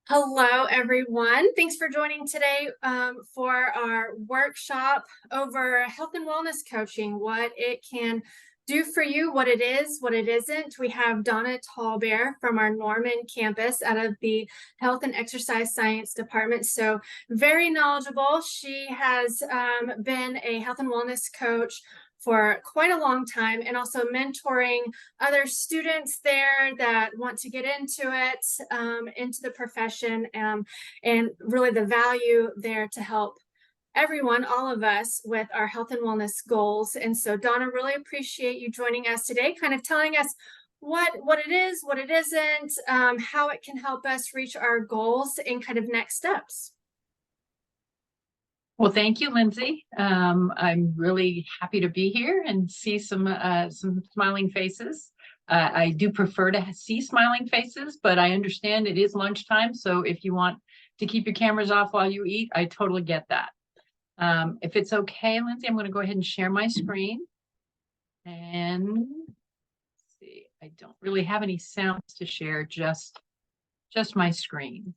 Hello, everyone. Thanks for joining today for our workshop over health and wellness coaching, what it can do for you, what it is, what it isn't. We have Donna Tallbear from our Norman campus out of the Health and Exercise Science Department. So very knowledgeable. She has been a health and wellness coach for quite a long time and also mentoring other students there that want to get into it, into the profession, and really the value there to help everyone, all of us, with our health and wellness goals. And so, Donna, really appreciate you joining us today, kind of telling us what it is, what it isn't, how it can help us reach our goals, and kind of next steps. Well, thank you, Lindsay. I'm really happy to be here and see some smiling faces. I do prefer to see smiling faces, but I understand it is lunchtime. So if you want to keep your cameras off while you eat, I totally get that. If it's okay, Lindsay, I'm going to go ahead and share my screen. And let's see, I don't really have any sounds to share, just my screen.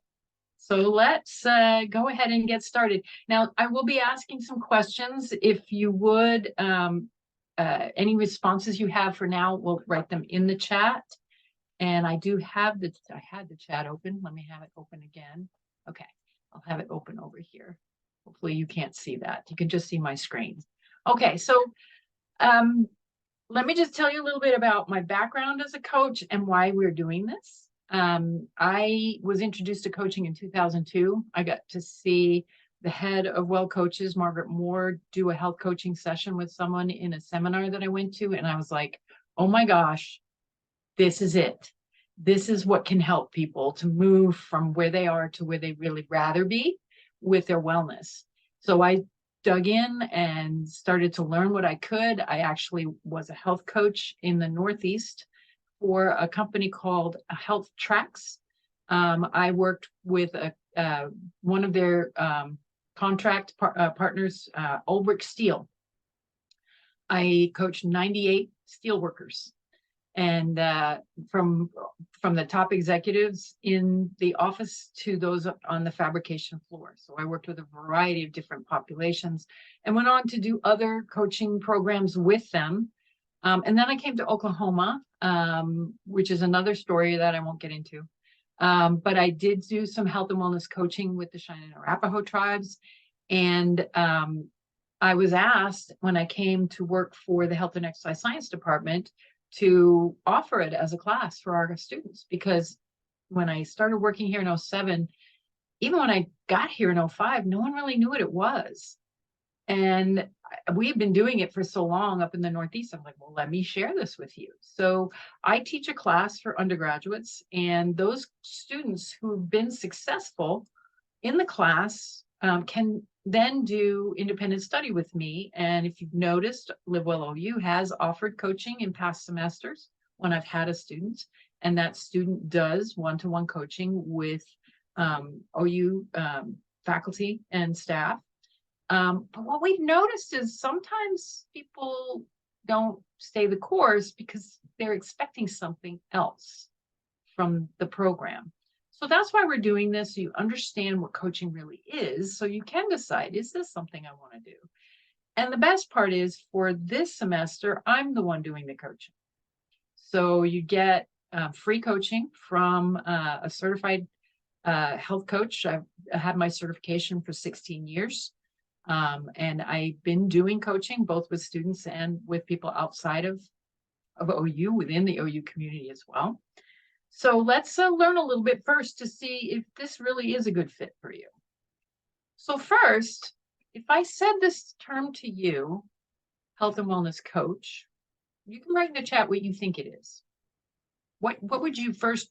So let's go ahead and get started. Now, I will be asking some questions. If you would, any responses you have for now, we'll write them in the chat. And I had the chat open. Let me have it open again. Okay, I'll have it open over here. Hopefully you can't see that. You can just see my screen. Okay, so let me just tell you a little bit about my background as a coach and why we're doing this. I was introduced to coaching in 2002. I got to see the head of Well Coaches, Margaret Moore, do a health coaching session with someone in a seminar that I went to. And I was like, oh my gosh, this is it. This is what can help people to move from where they are to where they really rather be with their wellness. So I dug in and started to learn what I could. I actually was a health coach in the Northeast for a company called Health Tracks. I worked with one of their contract partners, Ulbrich Steel. I coached 98 steel workers, and from the top executives in the office to those on the fabrication floor. So I worked with a variety of different populations and went on to do other coaching programs with them. And then I came to Oklahoma, which is another story that I won't get into. But I did do some health and wellness coaching with the Cheyenne and Arapaho tribes. And I was asked when I came to work for the Health and Exercise Science Department to offer it as a class for our students. Because when I started working here in 07, even when I got here in 05, no one really knew what it was. And we've been doing it for so long up in the Northeast. I'm like, well, let me share this with you. So I teach a class for undergraduates, and those students who've been successful in the class can then do independent study with me. And if you've noticed, LiveWell OU has offered coaching in past semesters when I've had a student, and that student does one-to-one coaching with OU faculty and staff. But what we've noticed is sometimes people don't stay the course because they're expecting something else from the program. So that's why we're doing this, so you understand what coaching really is, so you can decide, is this something I want to do? And the best part is, for this semester, I'm the one doing the coaching. So you get free coaching from a certified health coach. I've had my certification for 16 years. And I've been doing coaching both with students and with people outside of OU, within the OU community as well. So let's learn a little bit first to see if this really is a good fit for you. So first, if I said this term to you, health and wellness coach, you can write in the chat what you think it is. What would you first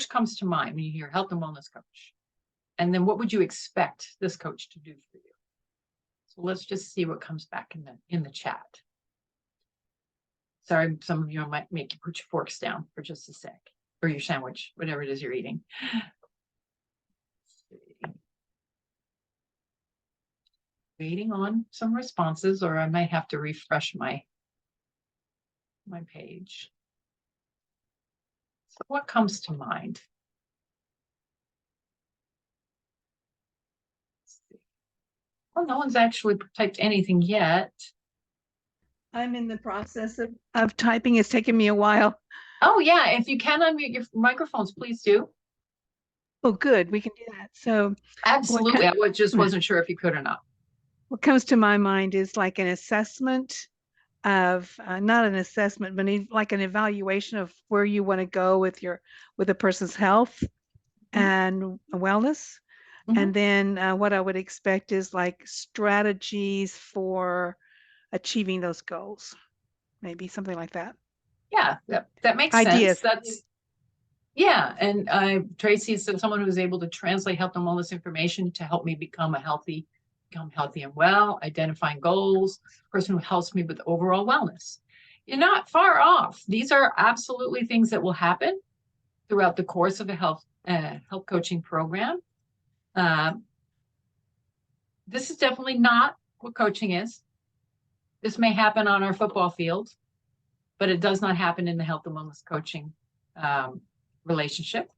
comes to mind when you hear health and wellness coach? And then what would you expect this coach to do for you? So let's just see what comes back in the chat. Sorry, some of you might make you put your forks down for just a sec, or your sandwich, whatever it is you're eating. Waiting on some responses, or I might have to refresh my page. So what comes to mind? Well, no one's actually typed anything yet. I'm in the process of typing. It's taken me a while. Oh, yeah, if you can unmute your microphones, please do. Oh, good. We can do that. So Absolutely. I just wasn't sure if you could or not. what comes to my mind is like an assessment of not an assessment, but like an evaluation of where you want to go with a person's health and wellness. Mhm. And then what I would expect is like strategies for achieving those goals, maybe something like that. Yeah, that makes Ideas. sense. Yeah, and Tracy is someone who's able to translate health and wellness information to help me become healthy and well, identifying goals, person who helps me with overall wellness. You're not far off. These are absolutely things that will happen throughout the course of a health coaching program. This is definitely not what coaching is. This may happen on our football field, but it does not happen in the health and wellness coaching relationship.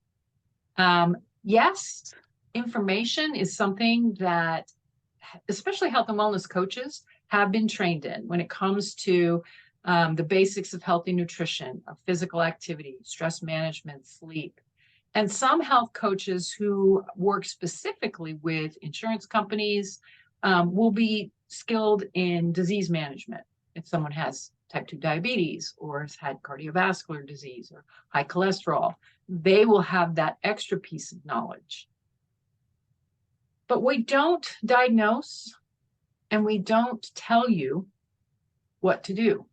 Yes, information is something that especially health and wellness coaches have been trained in when it comes to the basics of healthy nutrition, of physical activity, stress management, sleep. And some health coaches who work specifically with insurance companies will be skilled in disease management. If someone has type 2 diabetes or has had cardiovascular disease or high cholesterol, they will have that extra piece of knowledge. But we don't diagnose and we don't tell you what to do.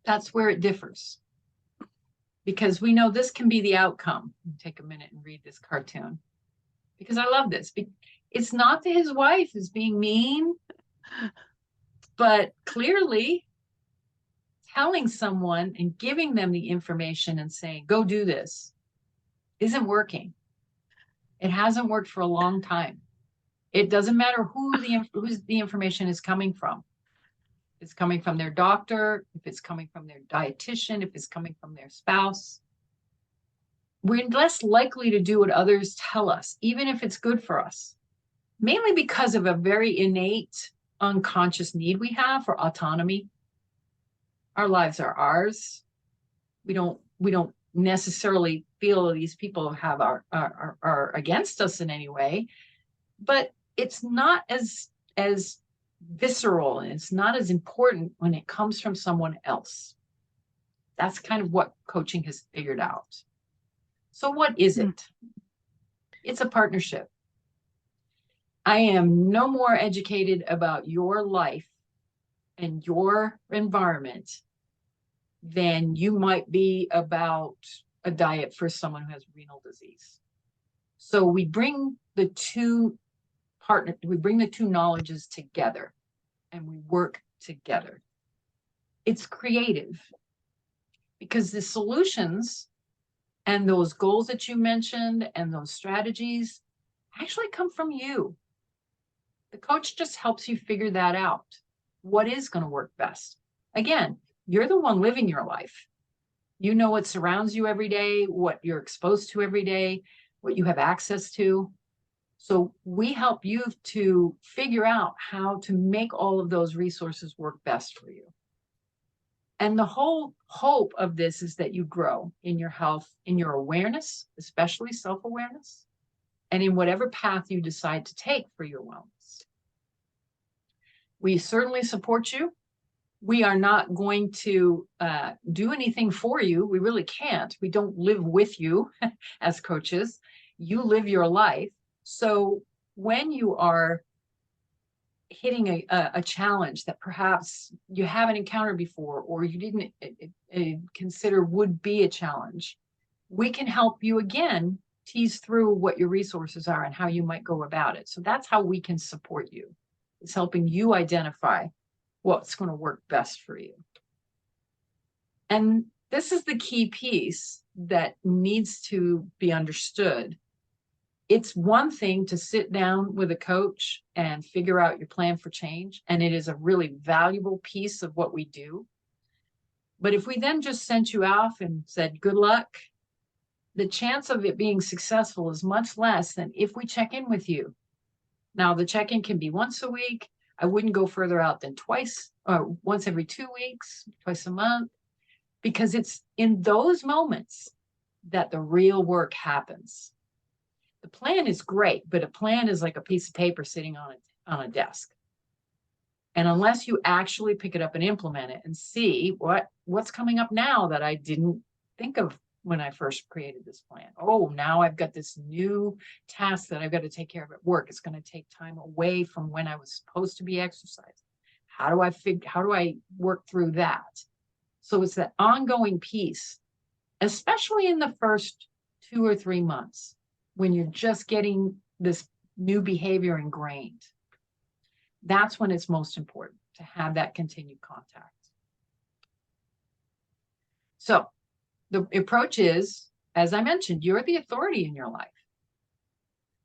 That's where it differs. Because we know this can be the outcome. Take a minute and read this cartoon. Because I love this. It's not that his wife is being mean, but clearly telling someone and giving them the information and saying, go do this, isn't working. It hasn't worked for a long time. It doesn't matter who the information is coming from. If it's coming from their doctor, if it's coming from their dietitian, if it's coming from their spouse. We're less likely to do what others tell us, even if it's good for us, mainly because of a very innate unconscious need we have for autonomy. Our lives are ours. We don't necessarily feel these people have are against us in any way, but it's not as visceral and it's not as important when it comes from someone else. That's kind of what coaching has figured out. So what is it? It's a partnership. I am no more educated about your life and your environment than you might be about a diet for someone who has renal disease. So we bring the two knowledges together and we work together. It's creative because the solutions and those goals that you mentioned and those strategies actually come from you. The coach just helps you figure that out. What is going to work best? Again, you're the one living your life. You know what surrounds you every day, what you're exposed to every day, what you have access to. So we help you to figure out how to make all of those resources work best for you. And the whole hope of this is that you grow in your health, in your awareness, especially self-awareness, and in whatever path you decide to take for your wellness. We certainly support you. We are not going to do anything for you. We really can't. We don't live with you as coaches. You live your life. So when you are hitting a challenge that perhaps you haven't encountered before or you didn't consider would be a challenge, we can help you again tease through what your resources are and how you might go about it. So that's how we can support you. It's helping you identify what's going to work best for you. And this is the key piece that needs to be understood. It's one thing to sit down with a coach and figure out your plan for change, and it is a really valuable piece of what we do. But if we then just sent you off and said, good luck, the chance of it being successful is much less than if we check in with you Now, the check-in can be once a week. I wouldn't go further out than twice or once every 2 weeks, twice a month, because it's in those moments that the real work happens. The plan is great, but a plan is like a piece of paper sitting on a desk. And unless you actually pick it up and implement it and see what's coming up now that I didn't think of when I first created this plan. Oh, now I've got this new task that I've got to take care of at work. It's going to take time away from when I was supposed to be exercising. How do I work through that? So it's that ongoing piece, especially in the first 2 or 3 months when you're just getting this new behavior ingrained. That's when it's most important to have that continued contact. So the approach is, as I mentioned, you're the authority in your life.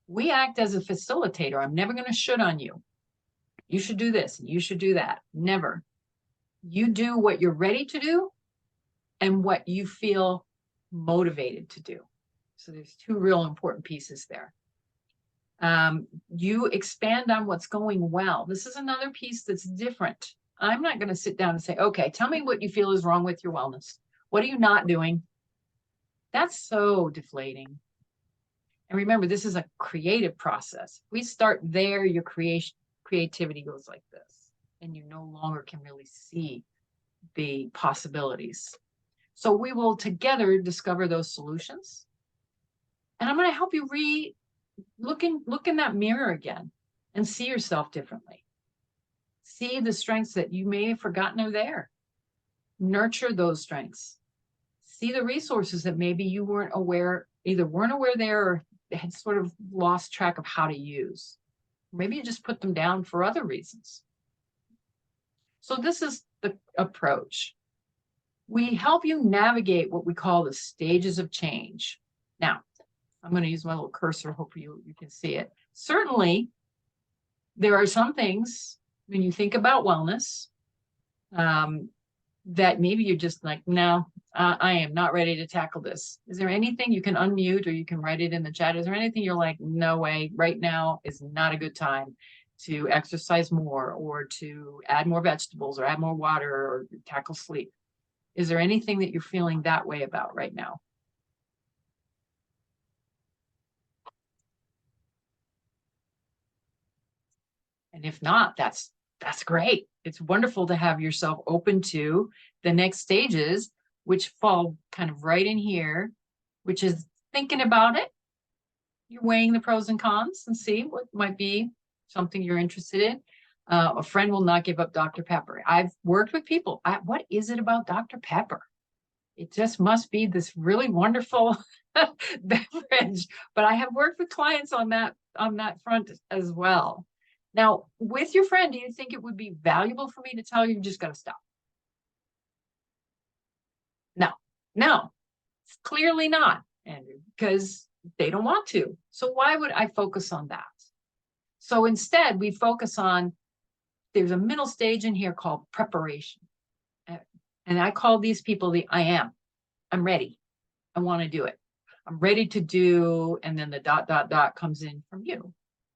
We act as a facilitator. I'm never going to should on you. You should do this and you should do that. Never. You do what you're ready to do and what you feel motivated to do. So there's 2 real important pieces there. You expand on what's going well. This is another piece that's different. I'm not going to sit down and say, okay, tell me what you feel is wrong with your wellness. What are you not doing? That's so deflating. And remember, this is a creative process. We start there, your creativity goes like this, and you no longer can really see the possibilities. So we will together discover those solutions. And I'm going to help you look in that mirror again and see yourself differently. See the strengths that you may have forgotten are there. Nurture those strengths. See the resources that maybe you either weren't aware there or had sort of lost track of how to use. Maybe you just put them down for other reasons. So this is the approach. We help you navigate what we call the stages of change. Now, I'm going to use my little cursor. Hopefully you can see it. Certainly, there are some things when you think about wellness that maybe you're just like, no, I am not ready to tackle this. Is there anything you can unmute or you can write it in the chat? Is there anything you're like, no way, right now is not a good time to exercise more or to add more vegetables or add more water or tackle sleep? Is there anything that you're feeling that way about right now? And if not, that's great. It's wonderful to have yourself open to the next stages, which fall kind of right in here, which is thinking about it. You're weighing the pros and cons and see what might be something you're interested in. A friend will not give up Dr. Pepper. I've worked with people. What is it about Dr. Pepper? It just must be this really wonderful beverage. But I have worked with clients on that front as well. Now, with your friend, do you think it would be valuable for me to tell you just got to stop? No, it's clearly not, Andrew, because they don't want to. So why would I focus on that? So instead, we focus on, there's a middle stage in here called preparation. And I call these people I'm ready. I want to do it. I'm ready to do, and then the ... comes in from you.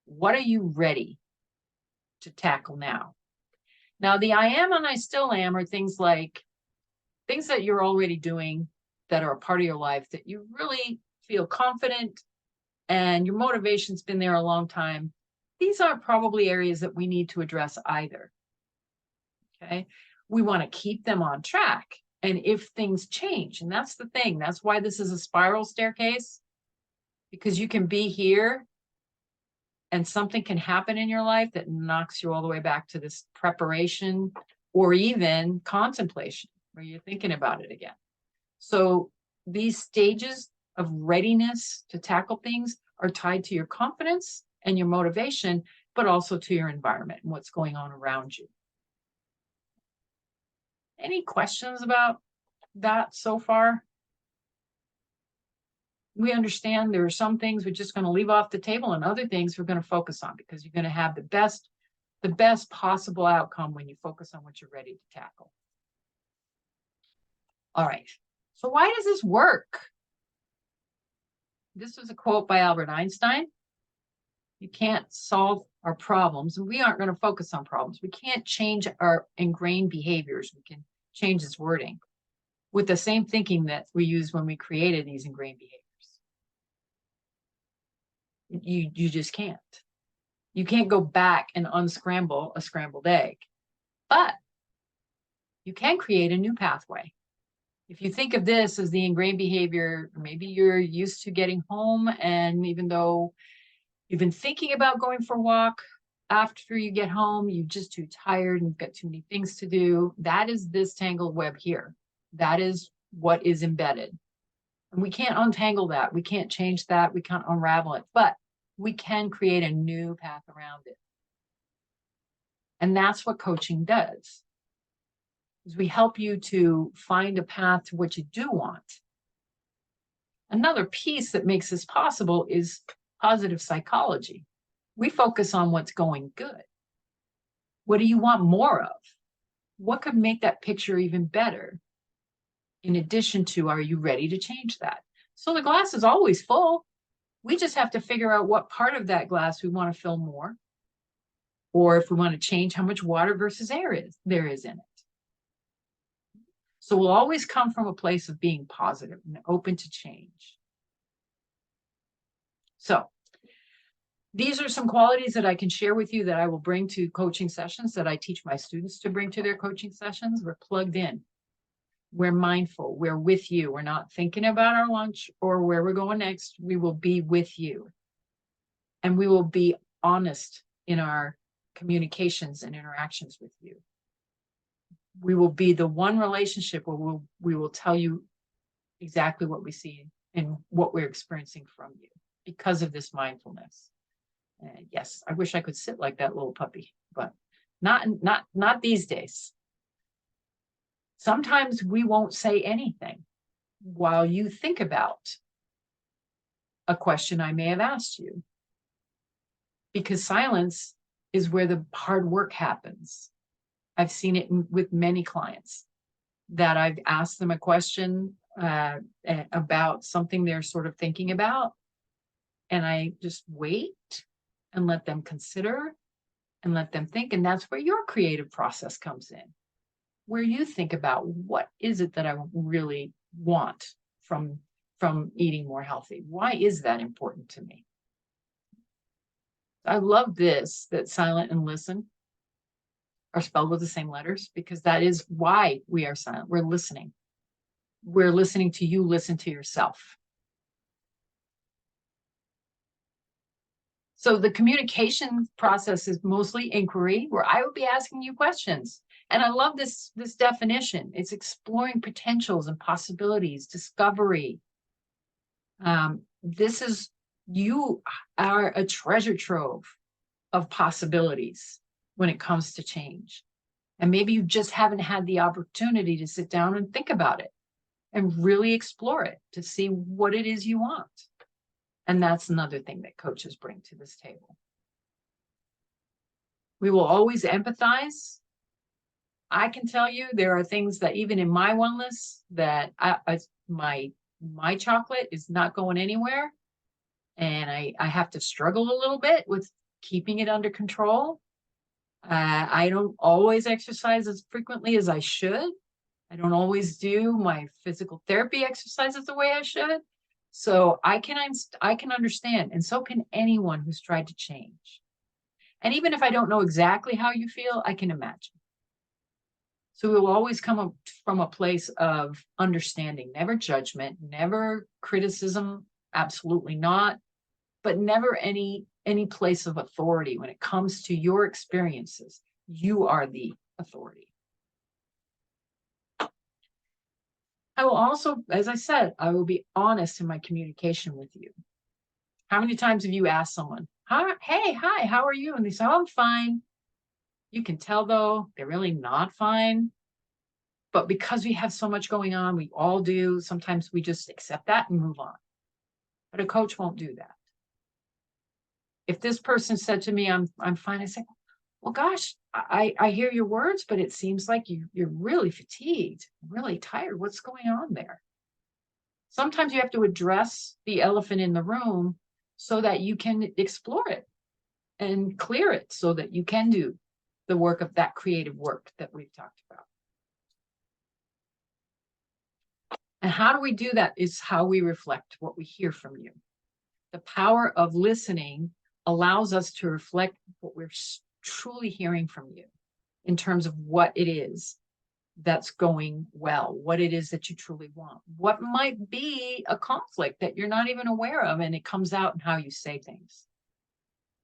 What are you ready to tackle now? Now, the I am and I still am are things that you're already doing that are a part of your life that you really feel confident and your motivation's been there a long time. These aren't probably areas that we need to address either. Okay. We want to keep them on track. And if things change, and that's the thing, that's why this is a spiral staircase, because you can be here and something can happen in your life that knocks you all the way back to this preparation or even contemplation where you're thinking about it again. So these stages of readiness to tackle things are tied to your confidence and your motivation, but also to your environment and what's going on around you. Any questions about that so far? We understand there are some things we're just going to leave off the table and other things we're going to focus on because you're going to have the best possible outcome when you focus on what you're ready to tackle. All right. So why does this work? This was a quote by Albert Einstein. You can't solve our problems, and we aren't going to focus on problems. We can't change our ingrained behaviors. We can change this wording with the same thinking that we used when we created these ingrained behaviors. You just can't. You can't go back and unscramble a scrambled egg, but you can create a new pathway. If you think of this as the ingrained behavior, maybe you're used to getting home, and even though you've been thinking about going for a walk, after you get home, you're just too tired and you've got too many things to do. That is this tangled web here. That is what is embedded. And we can't untangle that. We can't change that. We can't unravel it, but we can create a new path around it. And that's what coaching does, is we help you to find a path to what you do want. Another piece that makes this possible is positive psychology. We focus on what's going good. What do you want more of? What could make that picture even better? In addition to, are you ready to change that? So the glass is always full. We just have to figure out what part of that glass we want to fill more, or if we want to change how much water versus air there is in it. So we'll always come from a place of being positive and open to change. So these are some qualities that I can share with you that I will bring to coaching sessions, that I teach my students to bring to their coaching sessions. We're plugged in. We're mindful. We're with you. We're not thinking about our lunch or where we're going next. We will be with you. And we will be honest in our communications and interactions with you. We will be the one relationship where we will tell you exactly what we see and what we're experiencing from you because of this mindfulness. Yes, I wish I could sit like that little puppy, but not these days. Sometimes we won't say anything while you think about a question I may have asked you, because silence is where the hard work happens. I've seen it with many clients that I've asked them a question about something they're sort of thinking about, and I just wait and let them consider and let them think. And that's where your creative process comes in, where you think about, what is it that I really want from eating more healthy? Why is that important to me? I love this, that silent and listen are spelled with the same letters, because that is why we are silent. We're listening. We're listening to you listen to yourself. So the communication process is mostly inquiry, where I will be asking you questions. And I love this definition. It's exploring potentials and possibilities, discovery. You are a treasure trove of possibilities when it comes to change. And maybe you just haven't had the opportunity to sit down and think about it and really explore it to see what it is you want. And that's another thing that coaches bring to this table. We will always empathize. I can tell you there are things that even in my oneness that my chocolate is not going anywhere. And I have to struggle a little bit with keeping it under control. I don't always exercise as frequently as I should. I don't always do my physical therapy exercises the way I should. So I can understand, and so can anyone who's tried to change. And even if I don't know exactly how you feel, I can imagine. So we will always come up from a place of understanding, never judgment, never criticism, absolutely not, but never any place of authority when it comes to your experiences. You are the authority. I will also, as I said, I will be honest in my communication with you. How many times have you asked someone, hey, hi, how are you? And they say, oh, I'm fine. You can tell though, they're really not fine. But because we have so much going on, we all do, sometimes we just accept that and move on. But a coach won't do that. If this person said to me, I'm fine, I say, well, gosh, I hear your words, but it seems like you're really fatigued, really tired. What's going on there? Sometimes you have to address the elephant in the room so that you can explore it. and clear it so that you can do the work of that creative work that we've talked about. And how do we do that is how we reflect what we hear from you. The power of listening allows us to reflect what we're truly hearing from you in terms of what it is that's going well, what it is that you truly want, what might be a conflict that you're not even aware of, and it comes out in how you say things.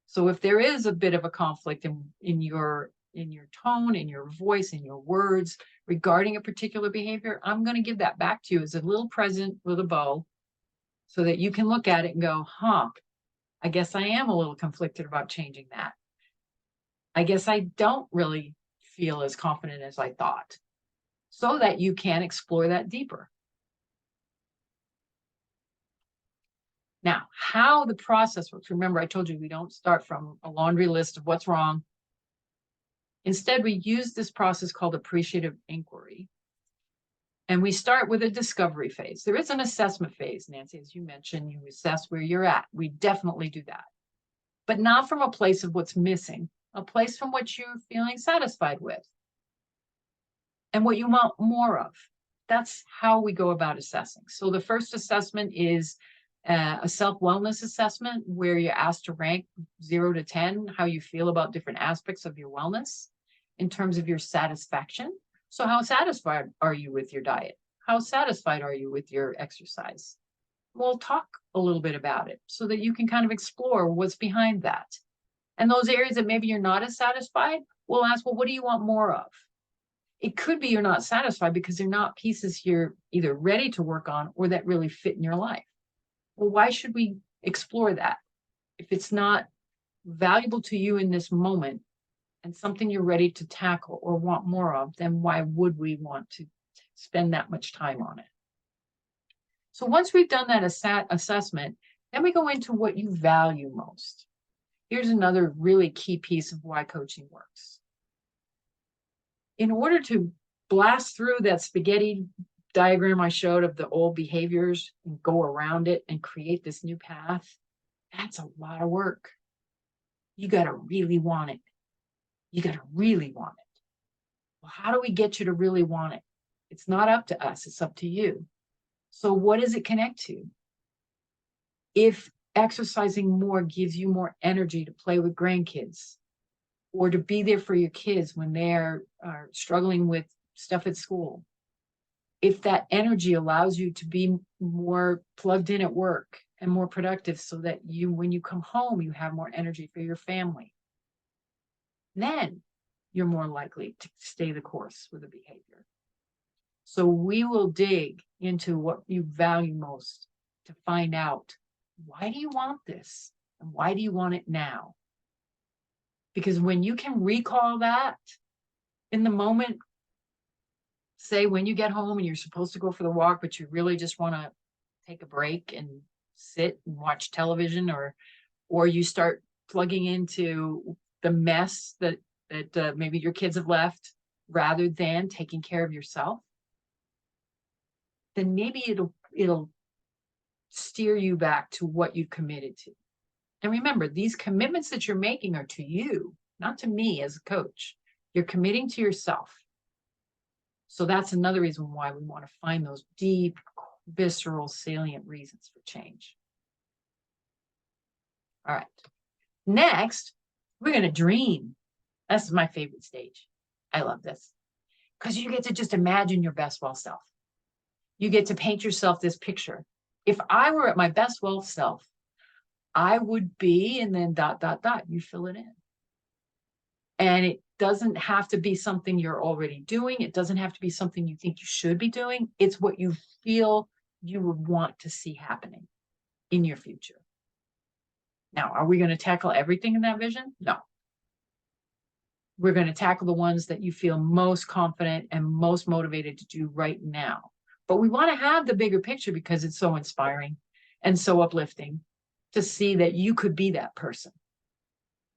So if there is a bit of a conflict in your tone, in your voice, in your words regarding a particular behavior, I'm going to give that back to you as a little present with a bow so that you can look at it and go, huh, I guess I am a little conflicted about changing that. I guess I don't really feel as confident as I thought, so that you can explore that deeper. Now, how the process works. Remember, I told you we don't start from a laundry list of what's wrong. Instead, we use this process called appreciative inquiry. And we start with a discovery phase. There is an assessment phase, Nancy, as you mentioned, you assess where you're at. We definitely do that. But not from a place of what's missing, a place from what you're feeling satisfied with and what you want more of. That's how we go about assessing. So the first assessment is a self-wellness assessment where you're asked to rank 0 to 10 how you feel about different aspects of your wellness in terms of your satisfaction. So how satisfied are you with your diet? How satisfied are you with your exercise? We'll talk a little bit about it so that you can kind of explore what's behind that. And those areas that maybe you're not as satisfied, we'll ask, well, what do you want more of? It could be you're not satisfied because they're not pieces you're either ready to work on or that really fit in your life. Well, why should we explore that? If it's not valuable to you in this moment and something you're ready to tackle or want more of, then why would we want to spend that much time on it? So once we've done that assessment, then we go into what you value most. Here's another really key piece of why coaching works. In order to blast through that spaghetti diagram I showed of the old behaviors and go around it and create this new path, that's a lot of work. You got to really want it. You got to really want it. Well, how do we get you to really want it? It's not up to us. It's up to you. So what does it connect to? If exercising more gives you more energy to play with grandkids or to be there for your kids when they're struggling with stuff at school, if that energy allows you to be more plugged in at work and more productive so that you, when you come home, you have more energy for your family, then you're more likely to stay the course with the behavior. So we will dig into what you value most to find out, why do you want this? And why do you want it now? Because when you can recall that in the moment, say when you get home and you're supposed to go for the walk, but you really just want to take a break and sit and watch television, or you start plugging into the mess that maybe your kids have left rather than taking care of yourself, then maybe it'll steer you back to what you committed to. And remember, these commitments that you're making are to you, not to me as a coach. You're committing to yourself. So that's another reason why we want to find those deep, visceral, salient reasons for change. All right. Next, we're going to dream. This is my favorite stage. I love this because you get to just imagine your best well self. You get to paint yourself this picture. If I were at my best well self, I would be, and then ... you fill it in. And it doesn't have to be something you're already doing. It doesn't have to be something you think you should be doing. It's what you feel you would want to see happening in your future. Now, are we going to tackle everything in that vision? No. We're going to tackle the ones that you feel most confident and most motivated to do right now. But we want to have the bigger picture because it's so inspiring and so uplifting to see that you could be that person.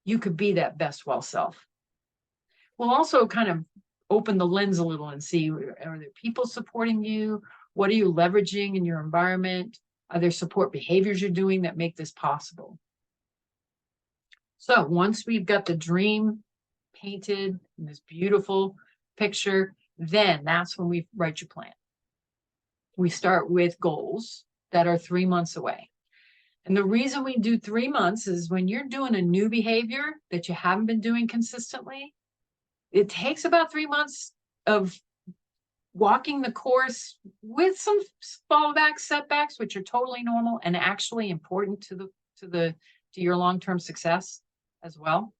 You could be that best well self. We'll also kind of open the lens a little and see, are there people supporting you? What are you leveraging in your environment? Are there support behaviors you're doing that make this possible? So once we've got the dream painted in this beautiful picture, then that's when we write your plan. We start with goals that are 3 months away. And the reason we do 3 months is when you're doing a new behavior that you haven't been doing consistently, it takes about 3 months of walking the course with some fallbacks, setbacks, which are totally normal and actually important to your long-term success as well.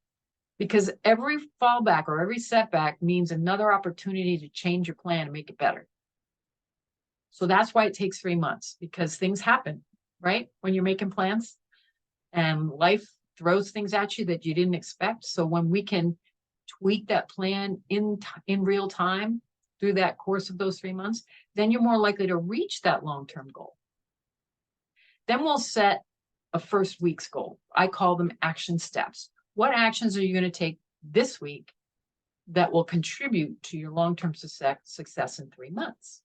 Because every fallback or every setback means another opportunity to change your plan and make it better. So that's why it takes 3 months, because things happen, right? When you're making plans and life throws things at you that you didn't expect. So when we can tweak that plan in real time through that course of those 3 months, then you're more likely to reach that long-term goal. Then we'll set a first week's goal. I call them action steps. What actions are you going to take this week that will contribute to your long-term success in 3 months?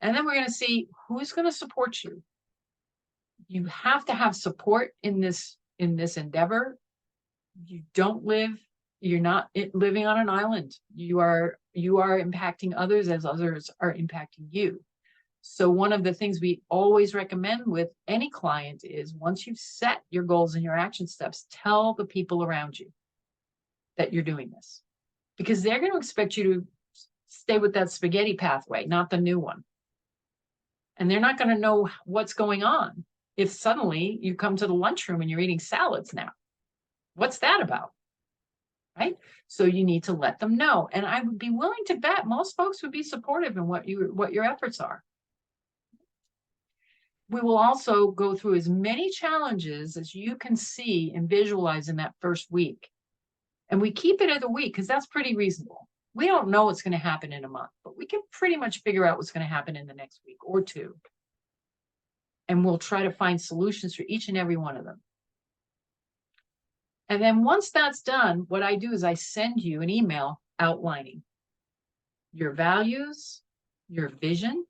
And then we're going to see who's going to support you. You have to have support in this endeavor. You're not living on an island. You are impacting others as others are impacting you. So one of the things we always recommend with any client is, once you've set your goals and your action steps, tell the people around you that you're doing this, because they're going to expect you to stay with that spaghetti pathway, not the new one. And they're not going to know what's going on if suddenly you come to the lunchroom and you're eating salads now. What's that about? Right? So you need to let them know. And I would be willing to bet most folks would be supportive in what your efforts are. We will also go through as many challenges as you can see and visualize in that first week. And we keep it at a week because that's pretty reasonable. We don't know what's going to happen in a month, but we can pretty much figure out what's going to happen in the next week or two. And we'll try to find solutions for each and every one of them. And then once that's done, what I do is I send you an email outlining your values, your vision,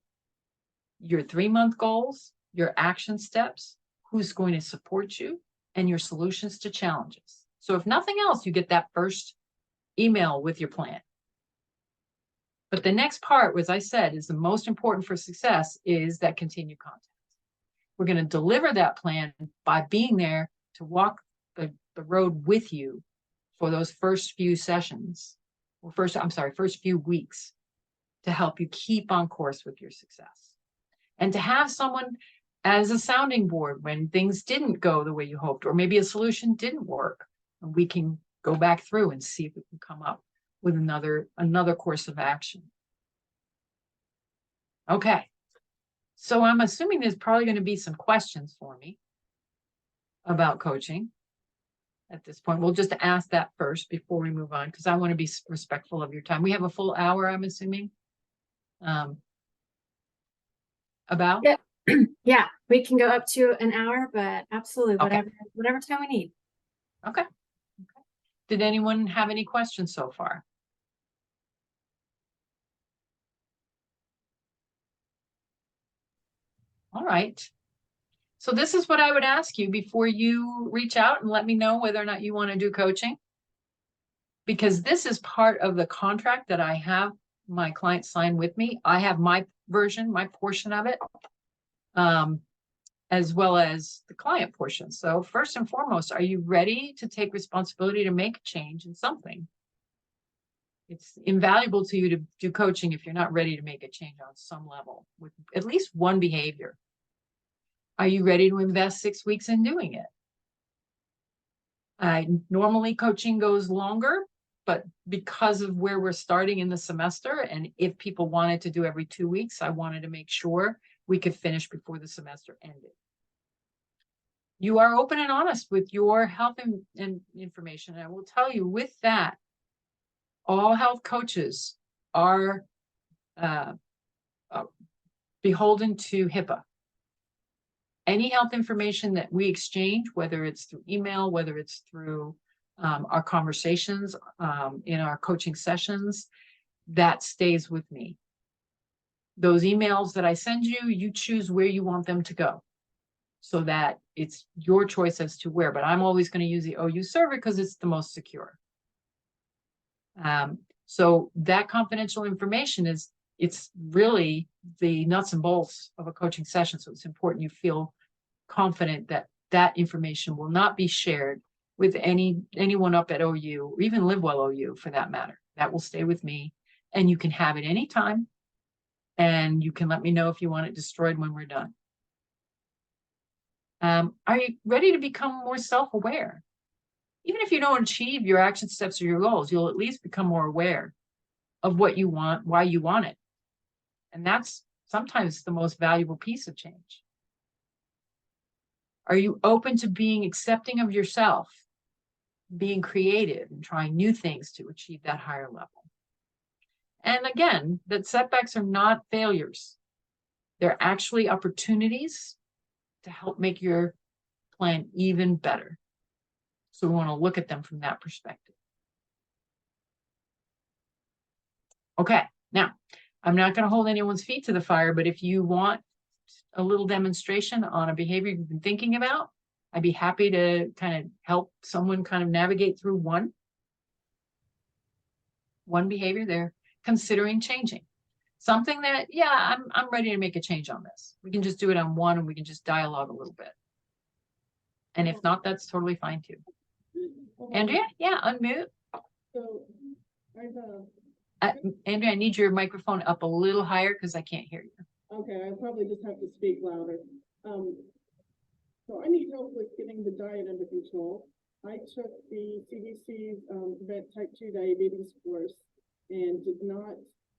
your 3-month goals, your action steps, who's going to support you, and your solutions to challenges. So if nothing else, you get that first email with your plan. But the next part, as I said, is the most important for success, is that continued contact. We're going to deliver that plan by being there to walk the road with you for those first few sessions, or first few weeks, to help you keep on course with your success. And to have someone as a sounding board when things didn't go the way you hoped, or maybe a solution didn't work, and we can go back through and see if we can come up with another course of action. Okay. So I'm assuming there's probably going to be some questions for me about coaching at this point. We'll just ask that first before we move on, because I want to be respectful of your time. We have a full hour, I'm assuming. About? Yeah. Yeah, we can go up to an hour, but absolutely whatever time we need. Okay. Did anyone have any questions so far? All right. So this is what I would ask you before you reach out and let me know whether or not you want to do coaching. Because this is part of the contract that I have my clients sign with me. I have my version, my portion of it, as well as the client portion. So first and foremost, are you ready to take responsibility to make a change in something? It's invaluable to you to do coaching if you're not ready to make a change on some level with at least one behavior. Are you ready to invest 6 weeks in doing it? Normally coaching goes longer, but because of where we're starting in the semester, and if people wanted to do every 2 weeks, I wanted to make sure we could finish before the semester ended. You are open and honest with your health and information. And I will tell you, with that, all health coaches are beholden to HIPAA. Any health information that we exchange, whether it's through email, whether it's through our conversations in our coaching sessions, that stays with me. Those emails that I send you, you choose where you want them to go. so that it's your choice as to where, but I'm always going to use the OU server because it's the most secure. So that confidential information it's really the nuts and bolts of a coaching session. So it's important you feel confident that that information will not be shared with anyone up at OU, or even LiveWell OU for that matter. That will stay with me, and you can have it anytime, and you can let me know if you want it destroyed when we're done. Are you ready to become more self-aware? Even if you don't achieve your action steps or your goals, you'll at least become more aware of what you want, why you want it. And that's sometimes the most valuable piece of change. Are you open to being accepting of yourself, being creative and trying new things to achieve that higher level? And again, that setbacks are not failures. They're actually opportunities to help make your plan even better. So we want to look at them from that perspective. Okay, now, I'm not going to hold anyone's feet to the fire, but if you want a little demonstration on a behavior you've been thinking about, I'd be happy to kind of help someone kind of navigate through one behavior they're considering changing. Something that, yeah, I'm ready to make a change on this. We can just do it on one and we can just dialogue a little bit. And if not, that's totally fine too. Andrea, yeah, unmute. So Andrea, I need your microphone up a little higher because I can't hear you. okay, I probably just have to speak louder. So I need help with getting the diet under control. I took the CDC's prevent type 2 diabetes course and did not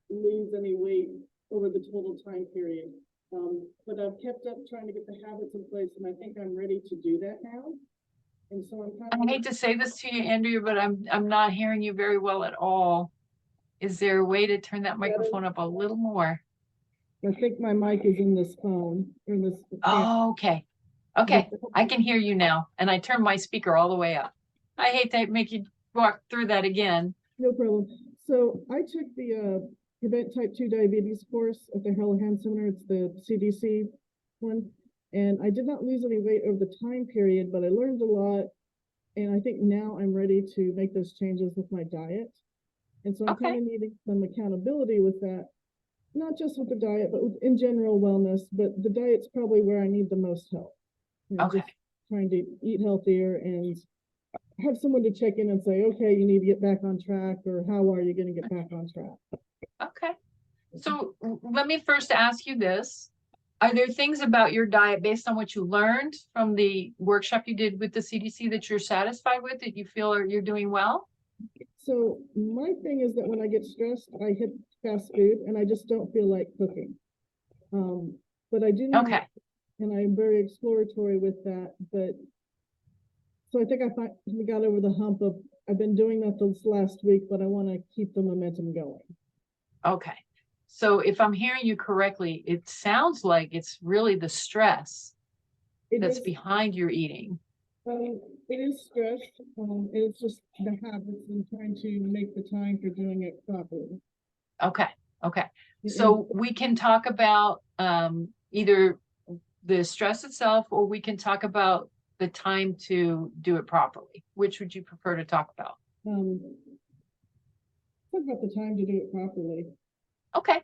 lose any weight over the total time period. But I've kept up trying to get the habits in place, and I think I'm ready to do that now. And so I'm kind I hate to say this to you, Andrea, but I'm not hearing you very well at all. Is there a way to turn that microphone up a little more? I think my mic is in this phone, in this. Oh, okay. Okay, I can hear you now, and I turned my speaker all the way up. I hate to make you walk through that again. No problem. So I took the prevent type 2 diabetes course at the Holohan Center. It's the CDC one. And I did not lose any weight over the time period, but I learned a lot. And I think now I'm ready to make those changes with my diet. And so I'm kind of needing some accountability with that, not just with the diet, but in general wellness. But the diet's probably where I need the most help. Okay. Just trying to eat healthier and have someone to check in and say, okay, you need to get back on track, or how are you going to get back on track? Okay. So let me first ask you this. Are there things about your diet based on what you learned from the workshop you did with the CDC that you're satisfied with, that you feel you're doing well? So my thing is that when I get stressed, I hit fast food and I just don't feel like cooking. But I do Okay. and I'm very exploratory with that. But so I think I finally got over the hump of, I've been doing that this last week, but I want to keep the momentum going. Okay. So if I'm hearing you correctly, it sounds like it's really the stress that's behind your eating. It is stress. It's just the habits and trying to make the time for doing it properly. Okay. Okay. So we can talk about either the stress itself, or we can talk about the time to do it properly. Which would you prefer to talk about? Talk about the time to do it properly. Okay.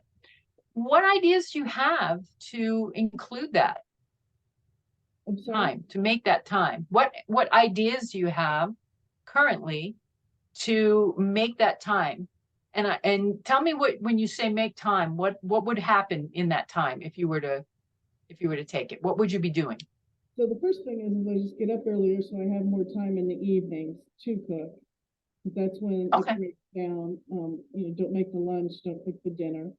What ideas do you have to include that time, to make that time? What ideas do you have currently to make that time? And tell me what, when you say make time, what would happen in that time if you were to take it? What would you be doing? So the first thing is I just get up earlier so I have more time in the evenings to cook. That's when it breaks down. Don't make the lunch, don't cook the dinner.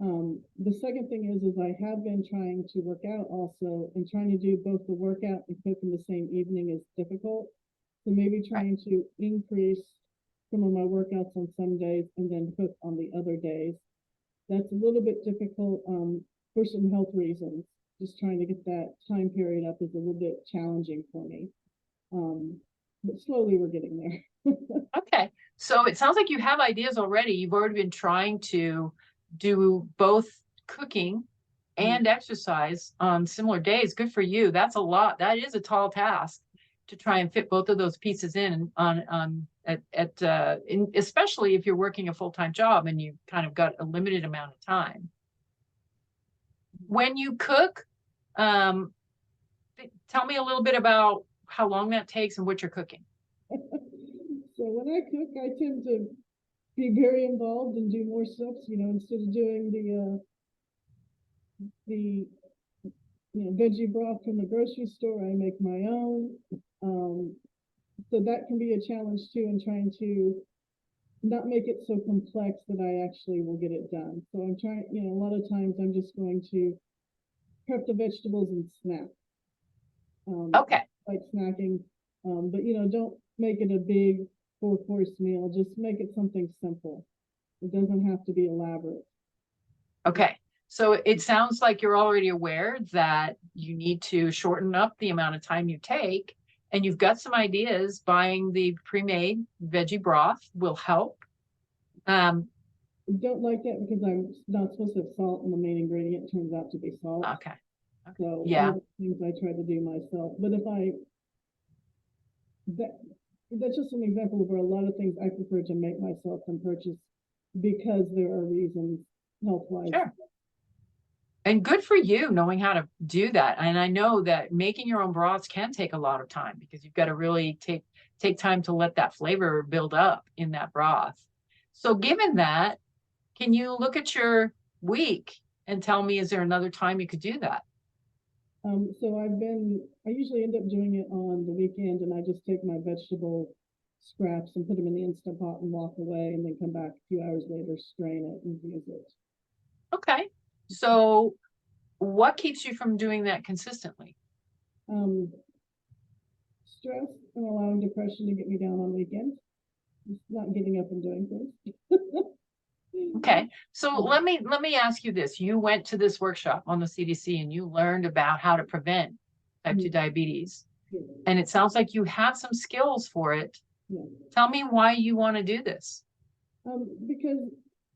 The second thing is I have been trying to work out also, and trying to do both the workout and cook in the same evening is difficult. So maybe trying to increase some of my workouts on some days and then cook on the other days. That's a little bit difficult for some health reasons. Just trying to get that time period up is a little bit challenging for me. But slowly we're getting there. Okay. So it sounds like you have ideas already. You've already been trying to do both cooking and exercise on similar days. Good for you. That's a lot. That is a tall task to try and fit both of those pieces in especially if you're working a full-time job and you've kind of got a limited amount of time. When you cook, tell me a little bit about how long that takes and what you're cooking. So when I cook, I tend to be very involved and do more steps, instead of doing the veggie broth from the grocery store, I make my own. So that can be a challenge too, in trying to not make it so complex that I actually will get it done. So I'm trying, a lot of times I'm just going to prep the vegetables and snack. Okay. Like snacking, but don't make it a big 4-course meal. Just make it something simple. It doesn't have to be elaborate. Okay. So it sounds like you're already aware that you need to shorten up the amount of time you take, and you've got some ideas. Buying the pre-made veggie broth will help. I don't like that because I'm not supposed to have salt, and the main ingredient turns out to be salt. Okay. So Yeah. all the things I try to do myself. But that's just an example of where a lot of things I prefer to make myself than purchase, because there are reasons health-wise. Sure. And good for you knowing how to do that. And I know that making your own broths can take a lot of time, because you've got to really take time to let that flavor build up in that broth. So given that, can you look at your week and tell me, is there another time you could do that? So I usually end up doing it on the weekend, and I just take my vegetable scraps and put them in the Instant Pot and walk away, and then come back a few hours later, strain it and use it. Okay. So what keeps you from doing that consistently? Stress and allowing depression to get me down on weekends. Just not getting up and doing things. Okay. So let me ask you this. You went to this workshop on the CDC and you learned about how to prevent type 2 diabetes. Yeah. And it sounds like you have some skills for it. Yeah. Tell me why you want to do this. Because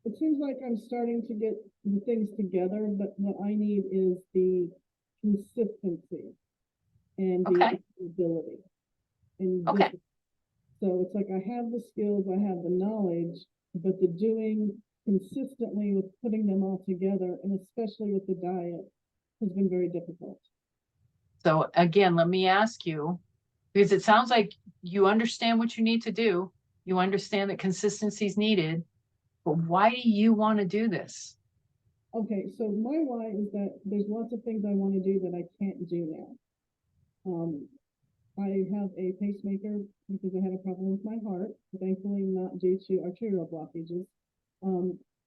it seems like I'm starting to get the things together, but what I need is the consistency and the ability. And so it's like I have the skills, I have the knowledge, but the doing consistently with putting them all together, and especially with the diet, has been very difficult. So again, let me ask you, because it sounds like you understand what you need to do. You understand that consistency is needed, but why do you want to do this? Okay, so my why is that there's lots of things I want to do that I can't do now. I have a pacemaker because I had a problem with my heart, thankfully not due to arterial blockages.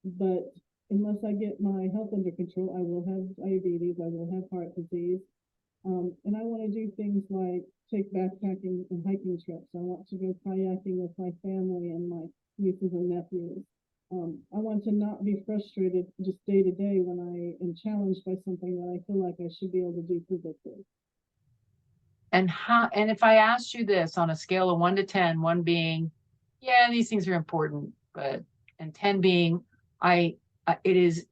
But unless I get my health under control, I will have diabetes, I will have heart disease. And I want to do things like take backpacking and hiking trips. I want to go kayaking with my family and my nieces and nephews. I want to not be frustrated just day to day when I am challenged by something that I feel like I should be able to do physically. And if I asked you this on a scale of 1 to 10, 1 being, yeah, these things are important, and 10 being, it is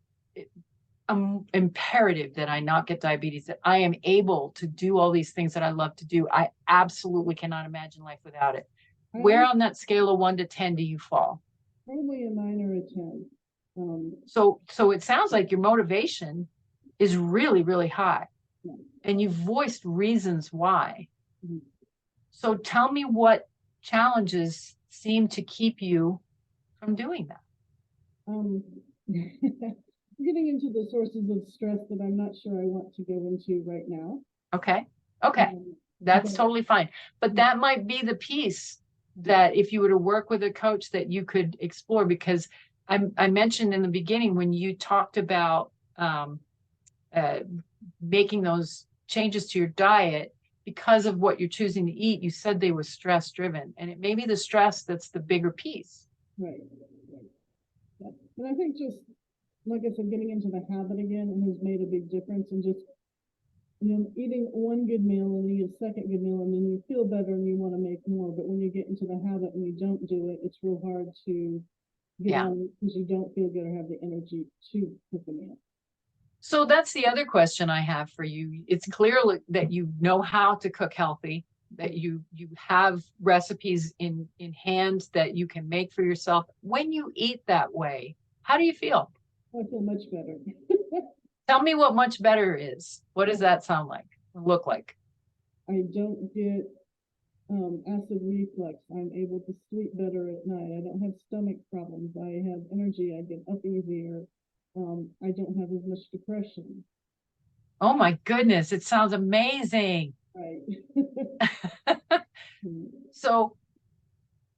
imperative that I not get diabetes, that I am able to do all these things that I love to do. I absolutely cannot imagine life without it. Where on that scale of 1 to 10 do you fall? Probably a 9 or a 10. So it sounds like your motivation is really, really high. And you've voiced reasons why. Mm-hmm. So tell me what challenges seem to keep you from doing that. Getting into the sources of stress that I'm not sure I want to go into right now. Okay. That's totally fine. But that might be the piece that if you were to work with a coach that you could explore, because I mentioned in the beginning when you talked about making those changes to your diet because of what you're choosing to eat, you said they were stress driven, and it may be the stress that's the bigger piece. Right. Yeah. And I think just, like I said, getting into the habit again has made a big difference, and just, eating one good meal and then you get a second good meal and then you feel better and you want to make more. But when you get into the habit and you don't do it, it's real hard to get on because you don't feel good or have the energy to cook a meal. So that's the other question I have for you. It's clear that you know how to cook healthy, that you have recipes in hand that you can make for yourself. When you eat that way, how do you feel? I feel much better. Tell me what much better is. What does that sound like, look like? I don't get acid reflux. I'm able to sleep better at night. I don't have stomach problems. I have energy. I get up easier. I don't have as much depression. Oh my goodness, it sounds amazing. Right. So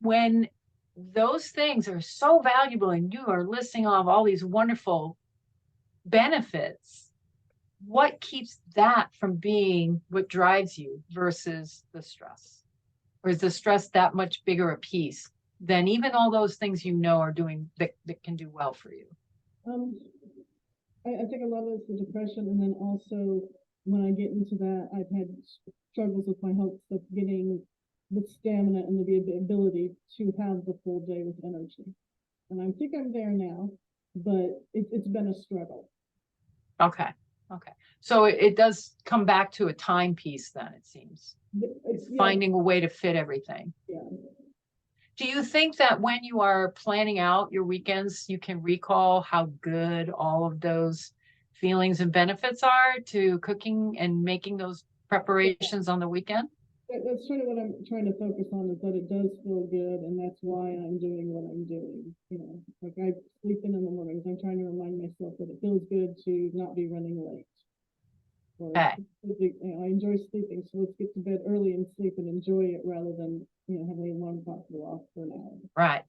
when those things are so valuable and you are listing off all these wonderful benefits, what keeps that from being what drives you versus the stress? Or is the stress that much bigger a piece than even all those things you know are doing that can do well for you? I think a lot of it's the depression, and then also when I get into that, I've had struggles with my health stuff, getting the stamina and the ability to have the full day with energy. And I think I'm there now, but it's been a struggle. Okay. Okay. So it does come back to a timepiece then, it seems. It's finding a way to fit everything. Yeah. Do you think that when you are planning out your weekends, you can recall how good all of those feelings and benefits are to cooking and making those preparations on the weekend? That's sort of what I'm trying to focus on, is that it does feel good, and that's why I'm doing what I'm doing. You know, like I sleep in the mornings. I'm trying to remind myself that it feels good to not be running late. Okay. I enjoy sleeping, so let's get to bed early and sleep and enjoy it rather than, having a alarm clock go off for an hour. Right.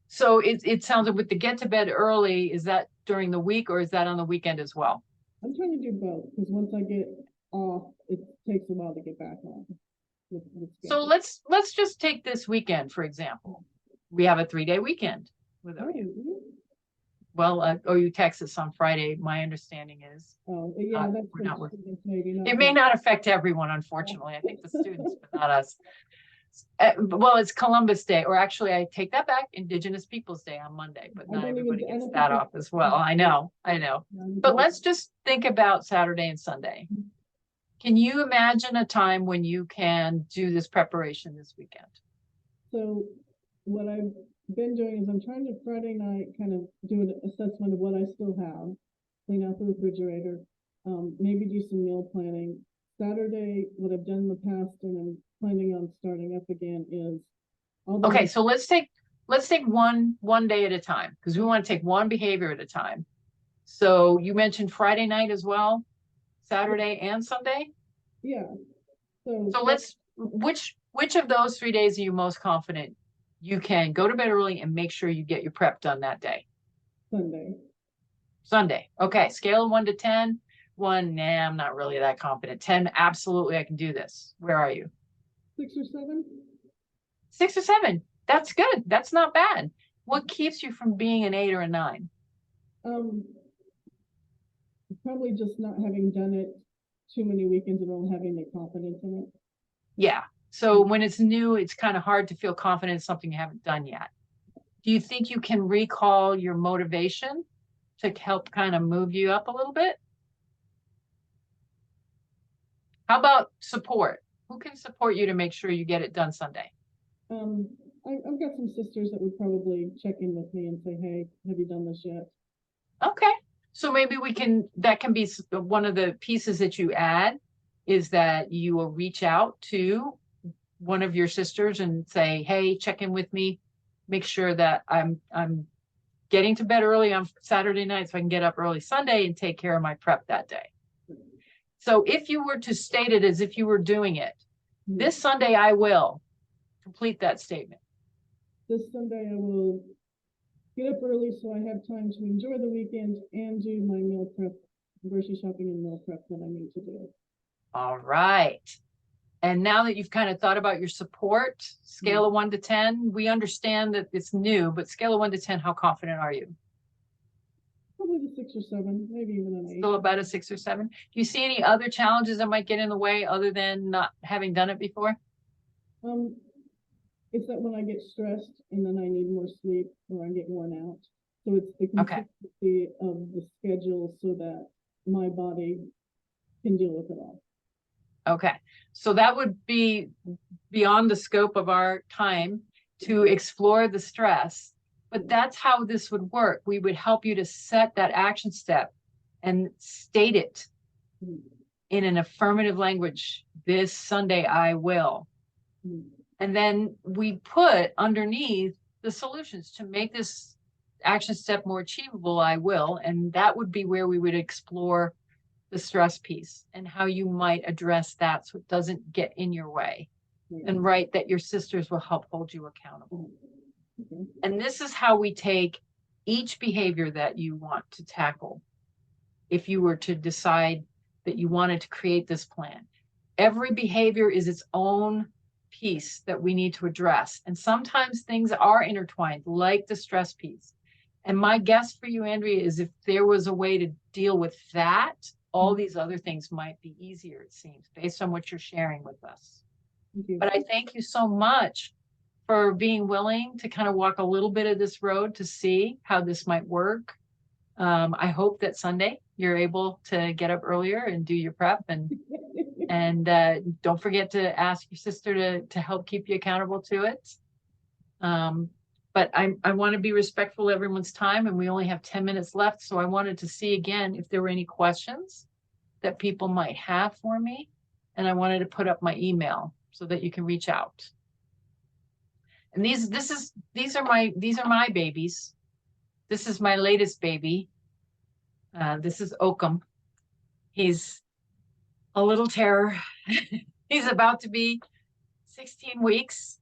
So it sounds like with the get to bed early, is that during the week or is that on the weekend as well? I'm trying to do both, because once I get off, it takes a while to get back on. So let's just take this weekend, for example. We have a 3-day weekend without you. Well, you text us on Friday. My understanding is yeah, that's we're not working. maybe not. It may not affect everyone, unfortunately. I think the students, but not us. Well, it's Columbus Day, or actually, I take that back. Indigenous Peoples Day on Monday, but not everybody gets that off as well. I know. But let's just think about Saturday and Sunday. Can you imagine a time when you can do this preparation this weekend? So what I've been doing is I'm trying to Friday night kind of do an assessment of what I still have, clean out the refrigerator, maybe do some meal planning. Saturday, what I've done in the past and I'm planning on starting up again is. Okay, so let's take one day at a time, because we want to take one behavior at a time. So you mentioned Friday night as well, Saturday and Sunday? Yeah. So which of those 3 days are you most confident you can go to bed early and make sure you get your prep done that day? Sunday. Okay. Scale of 1 to 10. 1, nah, I'm not really that confident. 10, absolutely, I can do this. Where are you? 6 or 7. 6 or 7. That's good. That's not bad. What keeps you from being an 8 or a 9? Probably just not having done it too many weekends and not having the confidence in it. Yeah. So when it's new, it's kind of hard to feel confident in something you haven't done yet. Do you think you can recall your motivation to help kind of move you up a little bit? How about support? Who can support you to make sure you get it done Sunday? I've got some sisters that would probably check in with me and say, hey, have you done this yet? Okay. So maybe that can be one of the pieces that you add, is that you will reach out to one of your sisters and say, hey, check in with me, make sure that I'm getting to bed early on Saturday night so I can get up early Sunday and take care of my prep that day. So if you were to state it as if you were doing it, this Sunday I will complete that statement. This Sunday I will get up early so I have time to enjoy the weekend and do my meal prep, grocery shopping and meal prep that I need to do. All right. And now that you've kind of thought about your support, scale of 1 to 10, we understand that it's new, but scale of 1 to 10, how confident are you? Probably the 6 or 7, maybe even an 8. Still about a 6 or 7. Do you see any other challenges that might get in the way other than not having done it before? It's that when I get stressed and then I need more sleep or I get worn out. So it's the consistency of the schedule so that my body can deal with it all. Okay, so that would be beyond the scope of our time to explore the stress, but that's how this would work. We would help you to set that action step and state it Mm, in an affirmative language. This Sunday, I will. mm, And then we put underneath the solutions to make this action step more achievable, I will. And that would be where we would explore the stress piece and how you might address that so it doesn't get in your way. yeah. And write that your sisters will help hold you accountable. Okay. And this is how we take each behavior that you want to tackle. If you were to decide that you wanted to create this plan, every behavior is its own piece that we need to address. And sometimes things are intertwined, like the stress piece. And my guess for you, Andrea, is if there was a way to deal with that, all these other things might be easier, it seems, based on what you're sharing with us. Thank you. But I thank you so much for being willing to kind of walk a little bit of this road to see how this might work. I hope that Sunday you're able to get up earlier and do your prep, and don't forget to ask your sister to help keep you accountable to it. But I want to be respectful of everyone's time, and we only have 10 minutes left. So I wanted to see again if there were any questions that people might have for me. And I wanted to put up my email so that you can reach out. And these are my babies. This is my latest baby. This is Oakham. He's a little terror. He's about to be 16 weeks.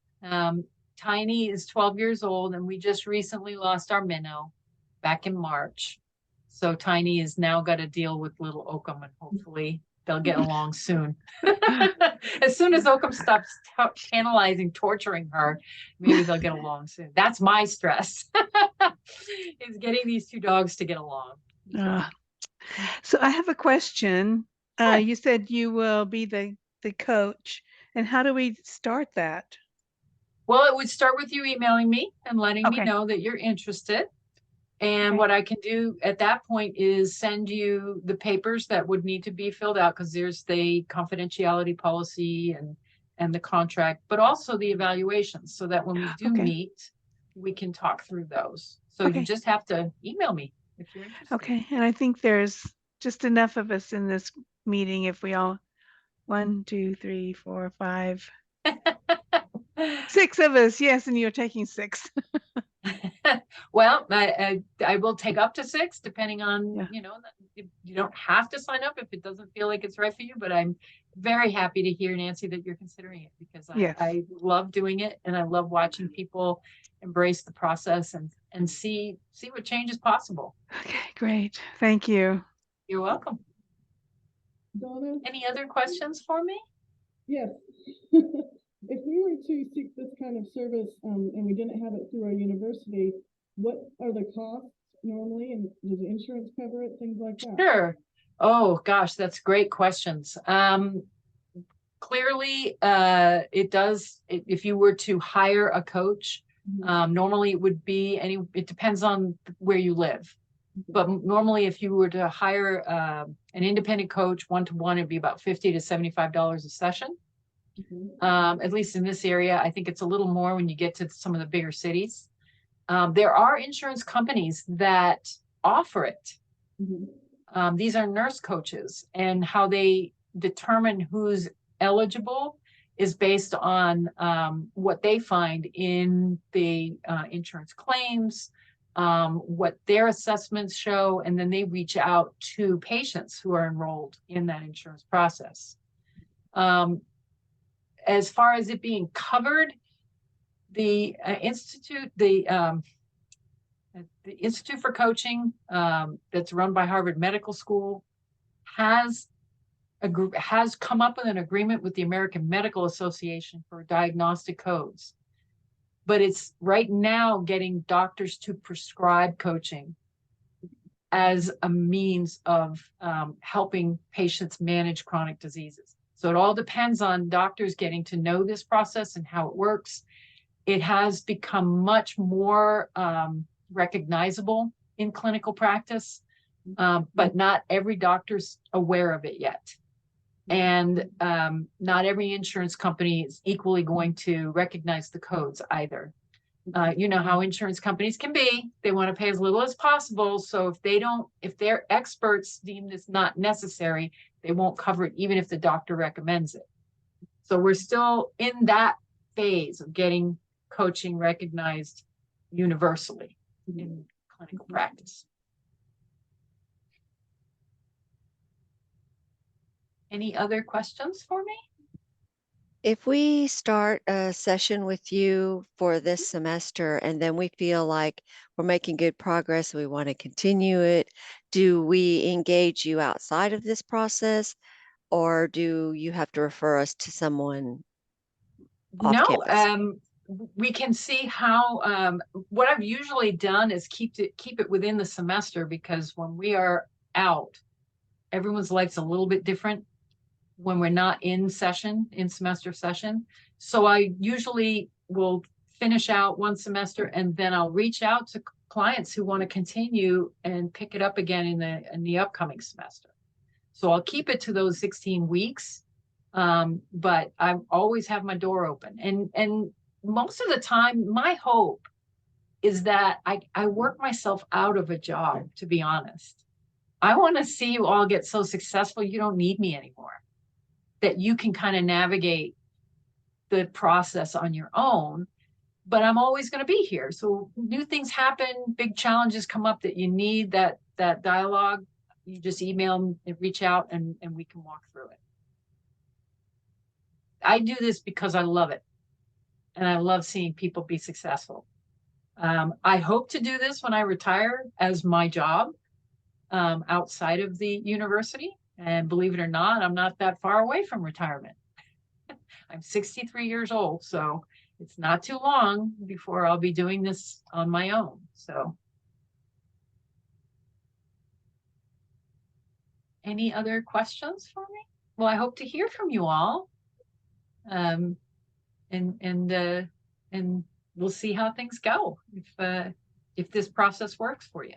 Tiny is 12 years old, and we just recently lost our minnow back in March. So Tiny has now got to deal with little Oakham, and hopefully they'll get along soon. As soon as Oakham stops channelizing, torturing her, maybe they'll get along soon. That's my stress, is getting these two dogs to get along. So I have a question. Sure. You said you will be the coach, and how do we start that? Well, it would start with you emailing me and letting me Okay. know that you're interested. And Okay. what I can do at that point is send you the papers that would need to be filled out, because there's the confidentiality policy and the contract, but also the evaluations, so that when we do Okay. meet, we can talk through those. So you Okay. just have to email me if you're interested. Okay, and I think there's just enough of us in this meeting if we all, 1, 2, 3, 4, 5, 6 of us. Yes, and you're taking 6. Well, I will take up to 6, depending on, Yeah. you don't have to sign up if it doesn't feel like it's right for you, but I'm very happy to hear, Nancy, that you're considering it, because Yes. I love doing it, and I love watching people embrace the process and see what change is possible. Okay, great. Thank you. You're welcome. Donna? Any other questions for me? Yes. If we were to seek this kind of service, and we didn't have it through our university, what are the costs normally, and does the insurance cover it, things like that? Sure. Oh gosh, that's great questions. Clearly, it does. If you were to hire a coach, Mhm. normally it would be it depends on where you live. But normally, if you were to hire an independent coach one-to-one, it'd be about $50 to $75 a session. Mhm. At least in this area. I think it's a little more when you get to some of the bigger cities. There are insurance companies that offer it. Mhm. These are nurse coaches, and how they determine who's eligible is based on what they find in the insurance claims, what their assessments show, and then they reach out to patients who are enrolled in that insurance process. As far as it being covered, the Institute for Coaching, that's run by Harvard Medical School, has come up with an agreement with the American Medical Association for diagnostic codes. But it's right now getting doctors to prescribe coaching as a means of helping patients manage chronic diseases. So it all depends on doctors getting to know this process and how it works. It has become much more recognizable in clinical practice. but not every doctor's aware of it yet. And not every insurance company is equally going to recognize the codes either. You know how insurance companies can be. They want to pay as little as possible. So if their experts deem this not necessary, they won't cover it, even if the doctor recommends it. So we're still in that phase of getting coaching recognized universally in clinical practice. Any other questions for me? If we start a session with you for this semester and then we feel like we're making good progress, we want to continue it, do we engage you outside of this process, or do you have to refer us to someone off No, campus? we can see how, what I've usually done is keep it within the semester, because when we are out, everyone's life's a little bit different when we're not in semester session. So I usually will finish out one semester and then I'll reach out to clients who want to continue and pick it up again in the upcoming semester. So I'll keep it to those 16 weeks. But I always have my door open. And most of the time, my hope is that I work myself out of a job, to be honest. I want to see you all get so successful, you don't need me anymore. That you can kind of navigate the process on your own, but I'm always going to be here. So new things happen, big challenges come up that you need that dialogue. You just email and reach out and we can walk through it. I do this because I love it. And I love seeing people be successful. I hope to do this when I retire as my job outside of the university. And believe it or not, I'm not that far away from retirement. I'm 63 years old, so it's not too long before I'll be doing this on my own. So any other questions for me? Well, I hope to hear from you all. And we'll see how things go if this process works for you.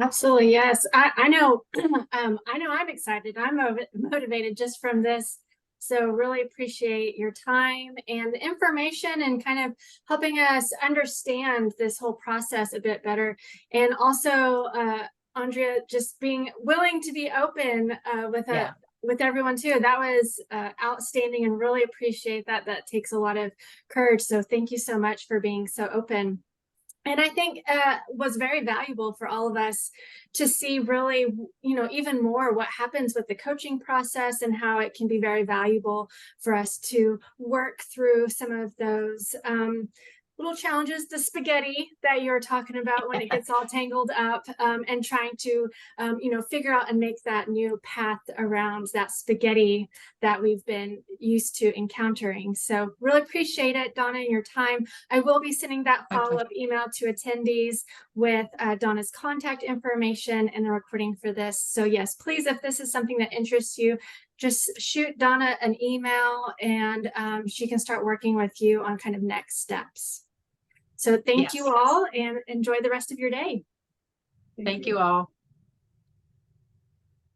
Absolutely, yes. I know. I know I'm excited. I'm motivated just from this. So really appreciate your time and the information and kind of helping us understand this whole process a bit better. And also, Andrea, just being willing to be open with everyone too. That was outstanding, and really appreciate that. That takes a lot of courage. So thank you so much for being so open. And I think was very valuable for all of us to see really, even more what happens with the coaching process and how it can be very valuable for us to work through some of those little challenges, the spaghetti that you're talking about when it gets all tangled up, and trying to, figure out and make that new path around that spaghetti that we've been used to encountering. So really appreciate it, Donna, and your time. I will be sending that follow-up email to attendees with Donna's contact information and the recording for this. So yes, please, if this is something that interests you, just shoot Donna an email and she can start working with you on kind of next steps. So thank you all, and enjoy the rest of your day. Thank you all.